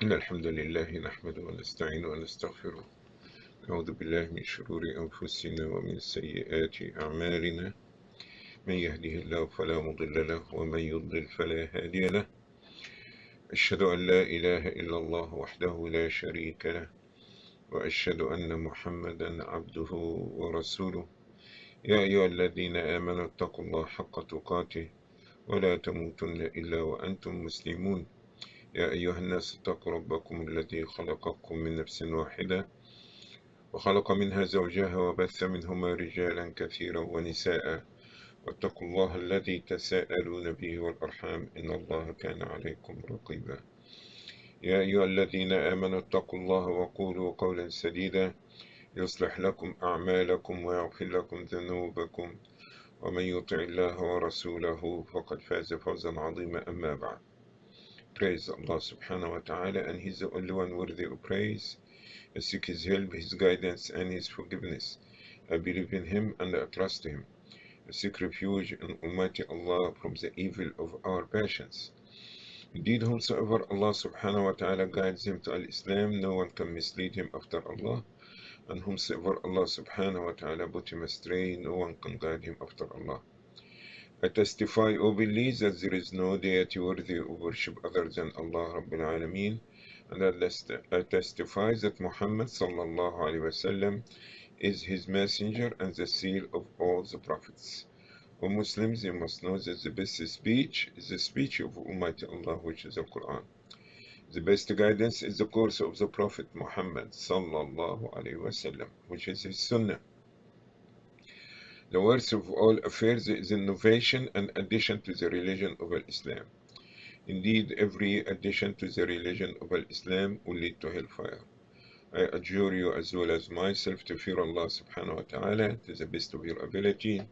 إن الحمد لله نحمده ونستعينه ونستغفره. نعوذ بالله من شرور أنفسنا ومن سيئات أعمالنا. من يهده الله فلا مضل له ومن يضلل فلا هادي له. أشهد أن لا إله إلا الله وحده لا شريك له، وأشهد أن محمدا عبده ورسوله. يا أيها الذين آمنوا اتقوا الله حق تقاته ولا تموتن إلا وأنتم مسلمون. يا أيها الناس اتقوا ربكم الذي خلقكم من نفس واحدة وخلق منها زوجها وبث منهما رجالا كثيرا ونساء، واتقوا الله الذي تساءلون به والأرحام إن الله كان عليكم رقيبا. يا أيها الذين آمنوا اتقوا الله وقولوا قولا سديدا يصلح لكم أعمالكم ويغفر لكم ذنوبكم، ومن يطع الله ورسوله فقد فاز فوزا عظيما. أما بعد. Praise Allah subhanahu wa ta'ala, and He's the only one worthy of praise. I seek His help, His guidance, and His forgiveness. I believe in Him and I trust Him. I seek refuge in Almighty Allah from the evil of our passions. Indeed, whomsoever Allah subhanahu wa ta'ala guides him to Al-Islam, no one can mislead him after Allah. And whomsoever Allah subhanahu wa ta'ala put him astray, no one can guide him after Allah. I testify, O believe, that there is no deity worthy of worship other than Allah Rabbil Alameen, and I testify that Muhammad sallallahu alaihi wasallam is his messenger and the seal of all the prophets. O Muslims, you must know that the best speech is the speech of Almighty Allah, which is the Quran. The best guidance is the course of the Prophet Muhammad sallallahu alaihi wasallam, which is his Sunnah. The worst of all affairs is innovation and addition to the religion of Islam. Indeed, every addition to the religion of Islam will lead to hellfire. I adjure you as well as myself to fear Allah subhanahu wa ta'ala to the best of your ability.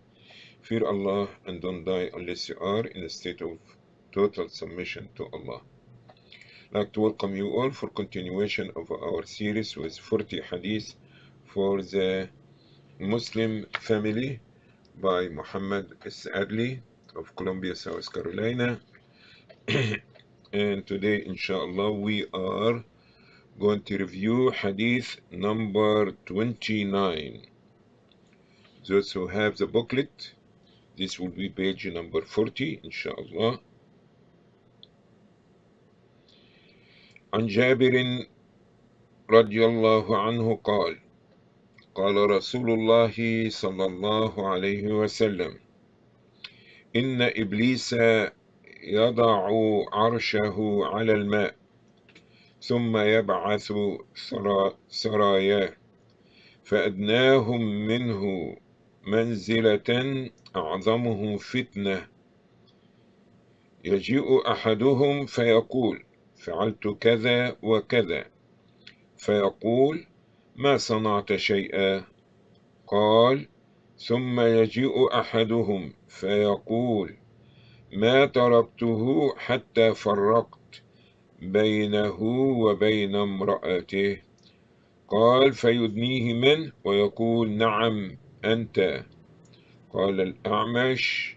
Fear Allah and don't die unless you are in a state of total submission to Allah. I'd like to welcome you all for continuation of our series with 40 hadith for the Muslim family by Muhammad S. Adly of Columbia, South Carolina. And today, inshallah, we are going to review hadith number 29. Those who have the booklet, this will be page number 40, inshallah. عن جابر رضي الله عنه قال قال رسول الله صلى الله عليه وسلم إن إبليس يضع عرشه على الماء ثم يبعث سراياه فأدناهم منه منزلة أعظمهم فتنة يجيء أحدهم فيقول فعلت كذا وكذا فيقول ما صنعت شيئا قال ثم يجيء أحدهم فيقول ما تركته حتى فرقت بينه وبين امرأته قال فيدنيه منه ويقول نعم أنت قال الأعمش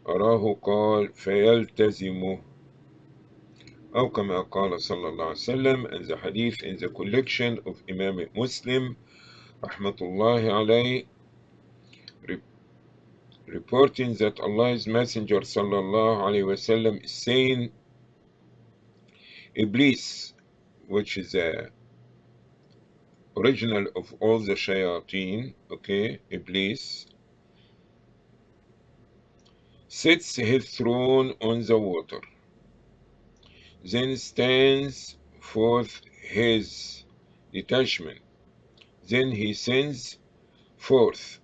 أراه قال فيلتزمه أو كما قال صلى الله عليه وسلم. And the hadith in the collection of Imam Muslim rahmatullahi alayhi, reporting that Allah's Messenger sallallahu alayhi wasallam is saying, Iblis, which is the original of all the shayateen, okay, Iblis, sets his throne on the water, then stands forth his detachment, then he sends forth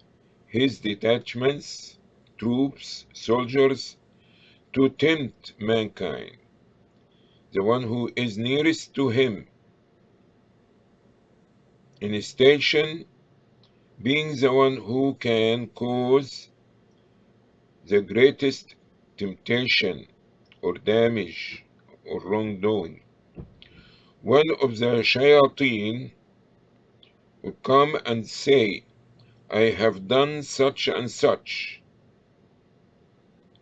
his detachments, troops, soldiers, to tempt mankind, the one who is nearest to him in his station being the one who can cause the greatest temptation or damage or wrongdoing. One of the shayateen will come and say, I have done such and such.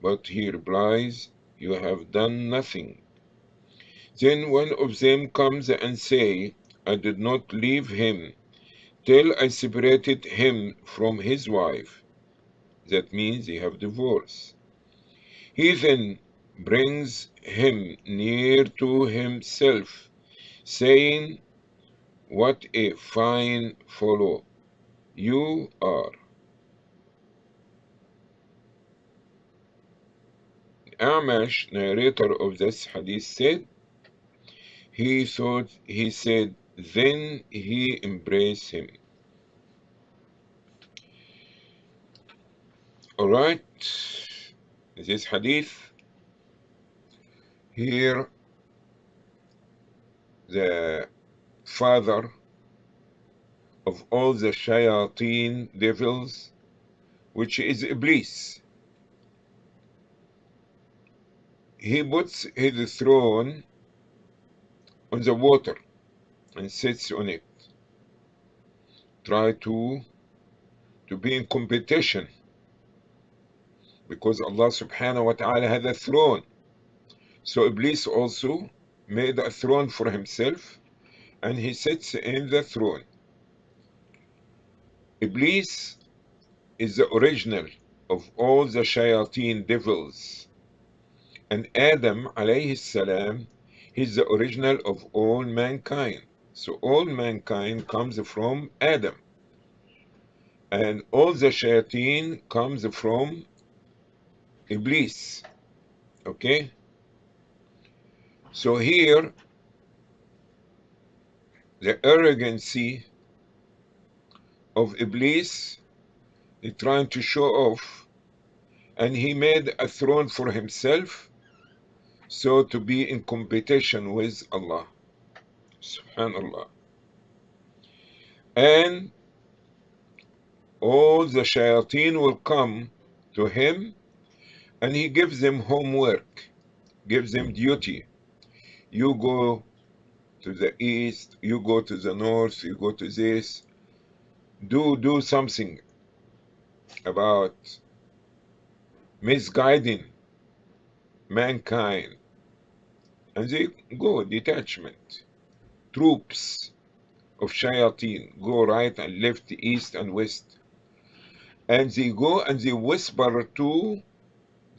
But he replies, you have done nothing. Then one of them comes and say, I did not leave him till I separated him from his wife. That means they have divorce. He then brings him near to himself, saying, what a fine fellow you are. Amash, narrator of this hadith, said, he said, then he embraced him. Alright, this hadith, here the father of all the shayateen devils, which is Iblis, he puts his throne on the water and sits on it. Try to be in competition, because Allah subhanahu wa ta'ala had a throne. So Iblis also made a throne for himself, and he sits in the throne. Iblis is the original of all the shayateen devils, and Adam alayhi salam, he's the original of all mankind. So all mankind comes from Adam, and all the shayateen comes from Iblis. Okay, so here the arrogancy of Iblis is trying to show off, and he made a throne for himself, so to be in competition with Allah, subhanallah. And all the shayateen will come to him, and he gives them homework, gives them duty. You go to the east, you go to the north, you go to this, do something about misguiding mankind. And they go, detachment, troops of shayateen, go right and left, east and west. And they go and they whisper to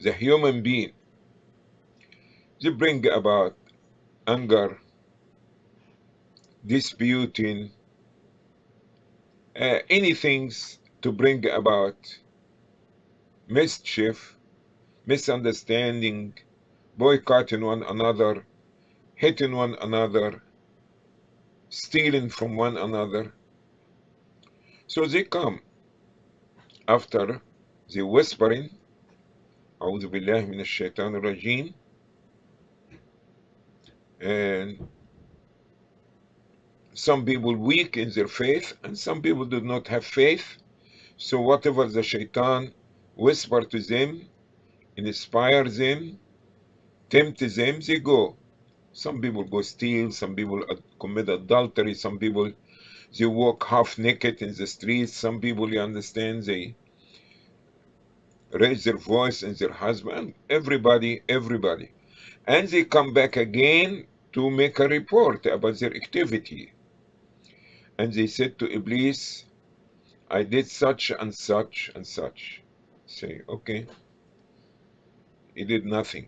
the human being. They bring about anger, disputing, anything to bring about mischief, misunderstanding, boycotting one another, hitting one another, stealing from one another. So they come after the whispering, أعوذ بالله من الشيطان الرجيم, and some people weak in their faith, and some people do not have faith. So whatever the shaitan whisper to them, inspire them, tempt them, they go. Some people go steal, some people commit adultery, some people they walk half naked in the streets, some people, you understand, they raise their voice in their husband, everybody. And they come back again to make a report about their activity. And they said to Iblis, I did such and such and such. Say, okay, he did nothing.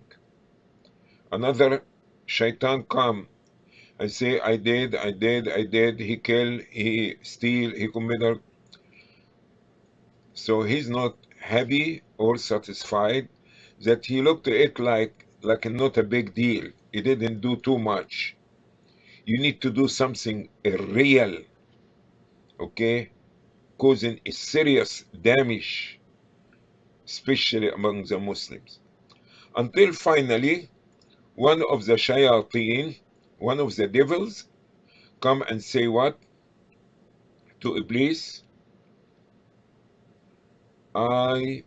Another shaitan come and say, I did, he killed, he steal, he committed. So he's not happy or satisfied, that he looked at it like not a big deal. He didn't do too much. You need to do something real, okay, causing a serious damage, especially among the Muslims. Until finally, one of the shayateen, one of the devils, come and say what? To Iblis, I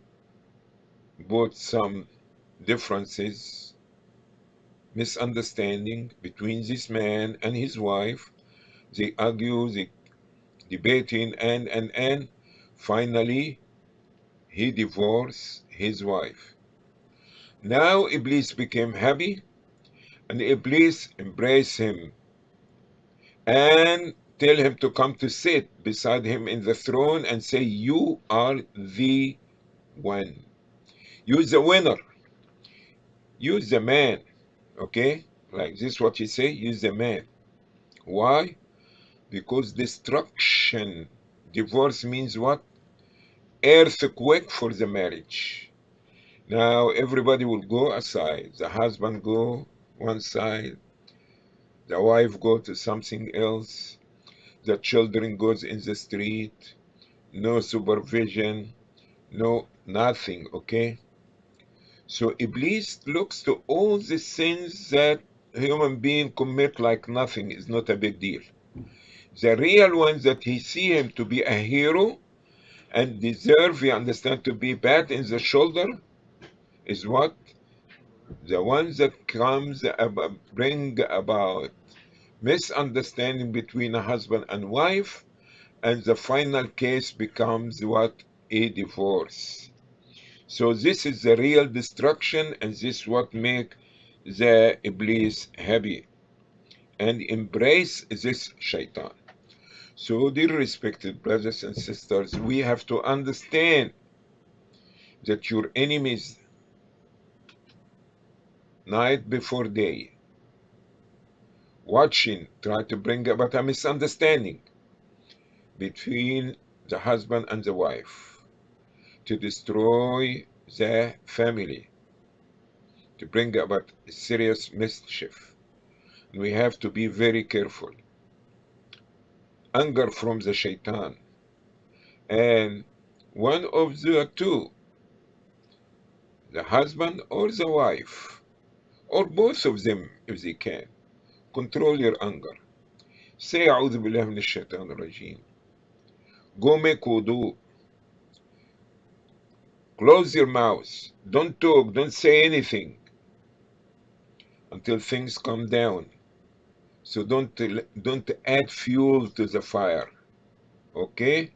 brought some differences, misunderstanding between this man and his wife. They argue, they debating, and finally he divorced his wife. Now Iblis became happy, And Iblis embrace him and tell him to come to sit beside him in the throne and say, you are the one. You're the winner. You're the man. Okay? Like this what he say, you're the man. Why? Because destruction. Divorce means what? Earthquake for the marriage. Now everybody will go aside. The husband go one side, the wife go to something else, the children goes in the street, no supervision, no nothing, okay? So Iblis looks to all the sins that human being commit like nothing is not a big deal. The real ones that he see him to be a hero and deserve, you understand, to be pat in the shoulder is what? The ones that bring about misunderstanding between a husband and wife, and the final case becomes what? A divorce. So this is the real destruction, and this is what make the Iblis happy and embrace this shaitan. So dear respected brothers and sisters, we have to understand that your enemies night before day watching try to bring about a misunderstanding between the husband and the wife to destroy the family, to bring about serious mischief. We have to be very careful. Anger from the shaitan, and one of the two, the husband or the wife, or both of them if they can, control your anger. Say أعوذ بالله من الشيطان الرجيم. Go make wudu. Close your mouth. Don't talk. Don't say anything until things calm down. So don't add fuel to the fire. Okay?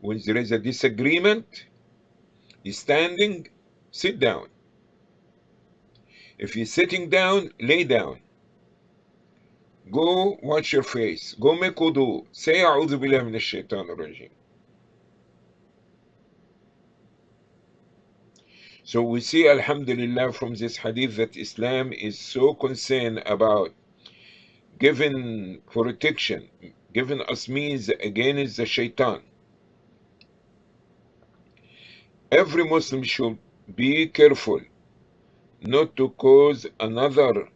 When there is a disagreement, you're standing, sit down. If you're sitting down, lay down. Go wash your face. Go make wudu. Say أعوذ بالله من الشيطان الرجيم. So we see, alhamdulillah, from this hadith that Islam is so concerned about giving protection, giving us means against the shaitan. Every Muslim should be careful not to cause another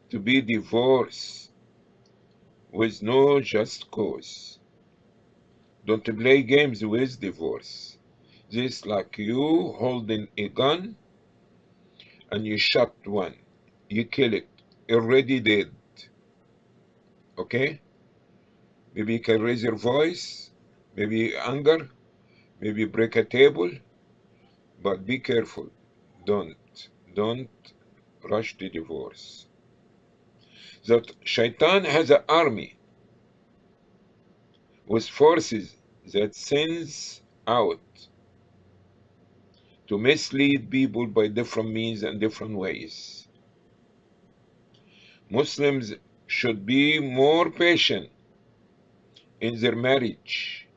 to be divorced with no just cause. Don't play games with divorce. This like you holding a gun and you shot one, you kill it, already dead. Okay? Maybe you can raise your voice, maybe anger, maybe break a table, but be careful. Don't rush the divorce. That shaitan has an army with forces that sends out to mislead people by different means and different ways. Muslims should be more patient in their marriage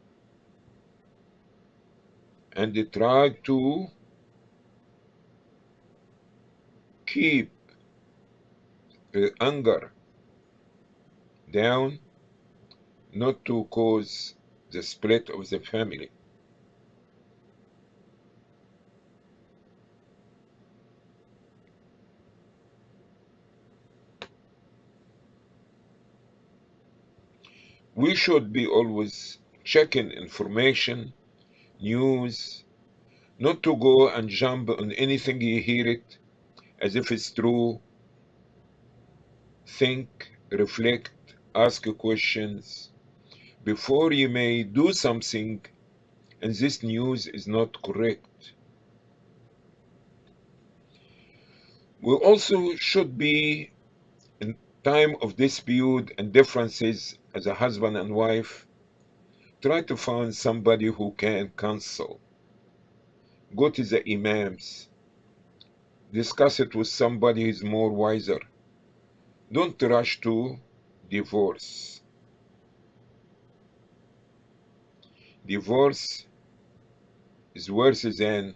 and they try to keep the anger down, not to cause the split of the family. We should be always checking information, news, not to go and jump on anything you hear it as if it's true. Think, reflect, ask questions before you may do something and this news is not correct. We also should be, in time of dispute and differences as a husband and wife, try to find somebody who can counsel. Go to the imams, Discuss it with somebody who's more wiser. Don't rush to divorce. Divorce is worse than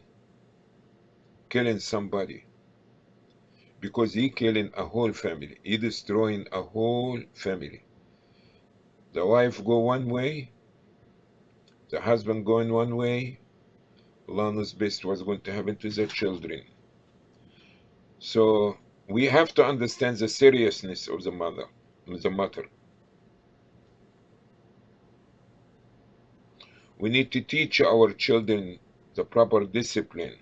killing somebody because he killing a whole family. He destroying a whole family. The wife go one way, the husband going one way. Allah knows best what's going to happen to their children. So we have to understand the seriousness of the matter. We need to teach our children the proper discipline.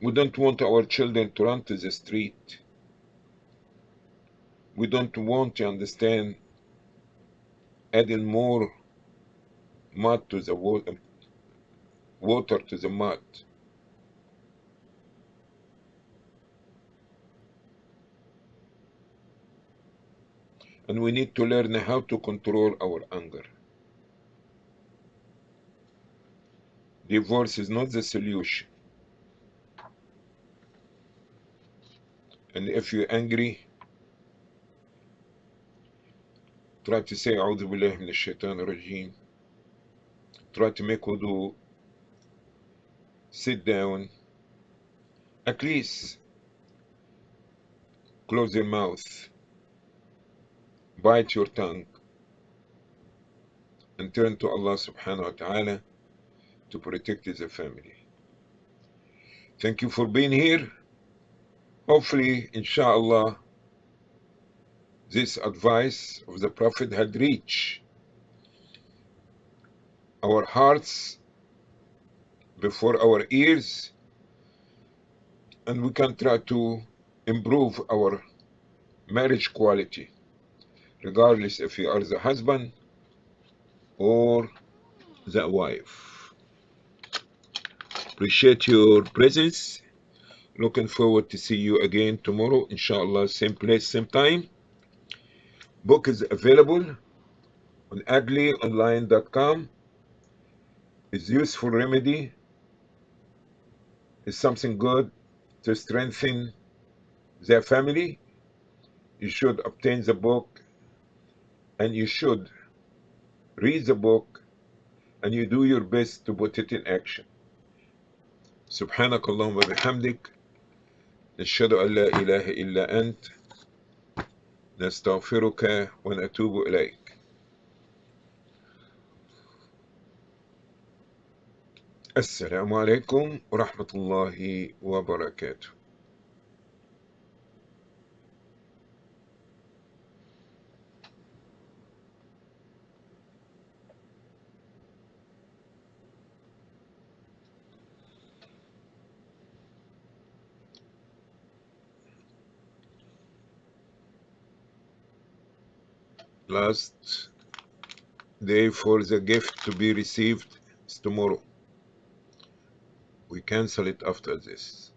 We don't want our children to run to the street. We don't want to understand adding more mud to the water to the mud. And we need to learn how to control our anger. Divorce is not the solution. And if you're angry, try to say أعوذ بالله من الشيطان الرجيم. Try to make wudu, sit down, at least close your mouth, bite your tongue, and turn to Allah subhanahu wa ta'ala to protect the family. Thank you for being here. Hopefully, inshallah, this advice of the Prophet had reached our hearts before our ears, and we can try to improve our marriage quality, regardless if you are the husband or the wife. Appreciate your presence. Looking forward to see you again tomorrow, inshallah, same place, same time. Book is available on adlyonline.com. It's useful remedy. It's something good to strengthen their family. You should obtain the book and you should read the book and you do your best to put it in action. سبحانك اللهم وبحمدك نشهد أن لا إله إلا أنت نستغفرك ونتوب إليك. السلام عليكم ورحمة الله وبركاته. Last day for the gift to be received is tomorrow. We cancel it after this.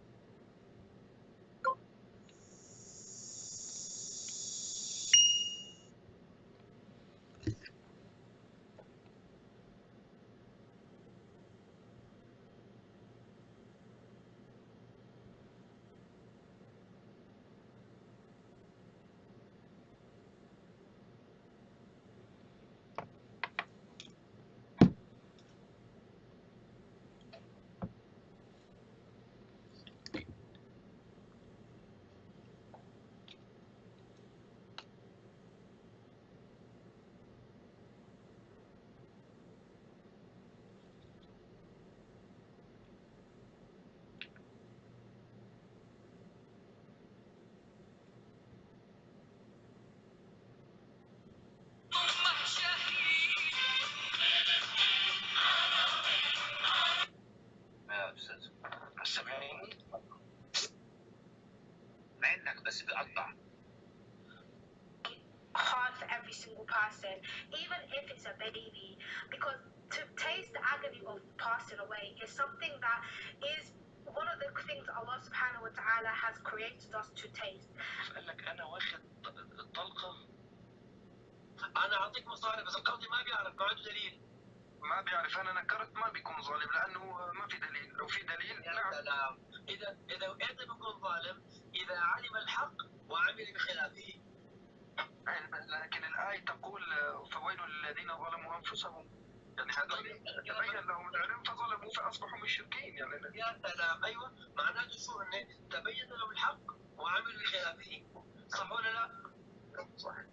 hard for every single person, even if it's a baby, because to taste the agony of passing away is something that is one of the things Allah subhanahu wa ta'ala has created us to taste. قال لك أنا واخد الطلقة انا اعطيك مصاري بس القاضي ما بيعرف، ما عنده دليل. ما بيعرف، انا نكرت ما بيكون ظالم لانه ما في دليل، لو في دليل نعم. سلام. اذا امتى بيكون ظالم؟ اذا علم الحق وعمل بخلافه. لكن الآية تقول فويل للذين ظلموا أنفسهم، يعني هذول تبين لهم العلم فظلموا فأصبحوا مشركين يعني. يا سلام، أيوة، معناته شو؟ إنه تبين لهم الحق وعملوا بخلافه، صح ولا لا؟ صحيح.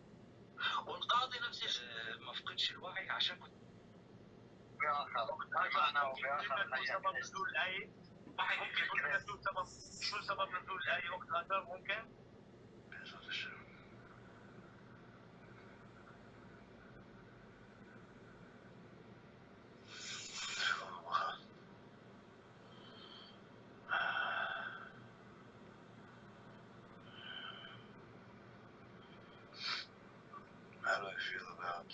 والقاضي نفس الشيء ما فقدش الوعي عشان بآخر بمعنى وبآخر سبب نزول الآية. واحد ممكن يقول لنا شو سبب نزول الآية وقت آخر ممكن؟ How do I feel about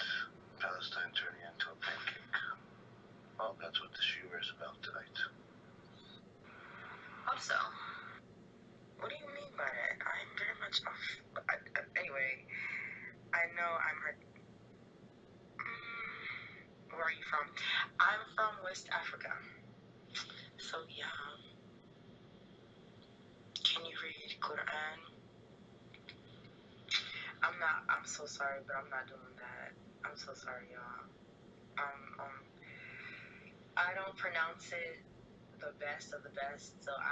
Palestine turning into a pancake? Well, that's what the shiur is about tonight. Hope so. What do you mean by that? I'm very much off. Anyway, I know I'm hurt. Where are you from? I'm from West Africa. So yeah. Can you read Quran? I'm so sorry, but I'm not doing that. I'm so sorry, y'all. I don't pronounce it the best of the best, so I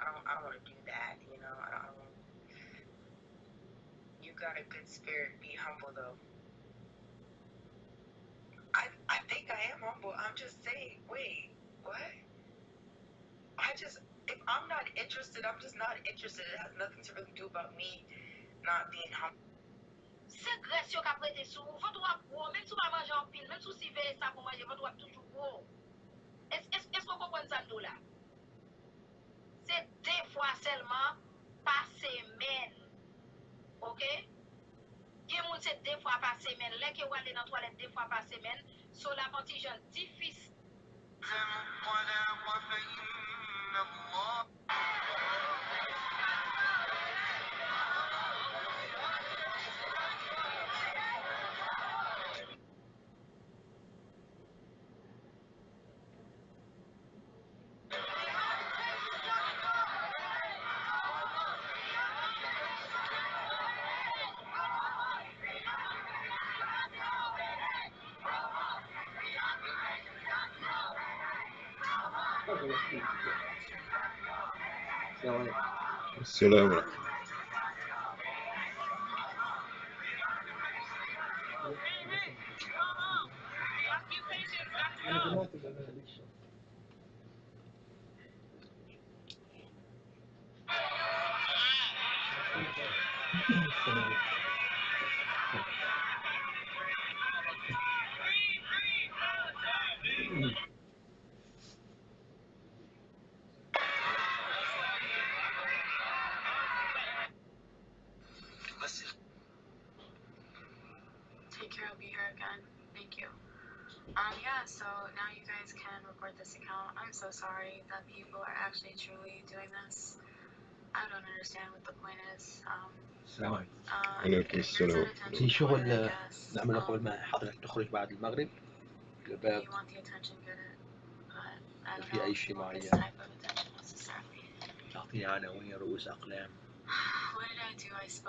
don't want to do that, you know. I don't. You got a good spirit. Be humble though. I think I am humble. I'm just saying. Wait, what? If I'm not interested, I'm just not interested. It has nothing to really do about me not being humble. C'est graisse yo ka prete sou, vant wap gros, même si ou pa manje en pile, même si ou si veye sa pou manje, vant wap toujou gros. Est-ce qu'on comprend ça là? C'est 2 fois seulement par semaine. OK? Gen moun c'est 2 fois par semaine. Lè ke ou ale dans toilette 2 fois par semaine, so la contingent difficile. السلام عليكم. Take care. I'll be here again. Thank you. Yeah, so now you guys can report this account. I'm so sorry that people are actually truly doing this. I don't understand what the point is. السلام عليكم. عليكم السلام. في شغل نعمله قبل ما حضرتك تخرج بعد المغرب. الباب You want the attention, get it. But I don't في know أي if شيء you want this معين type of attention necessarily. تعطيني عناوين رؤوس أقلام. What did I do? I spoke.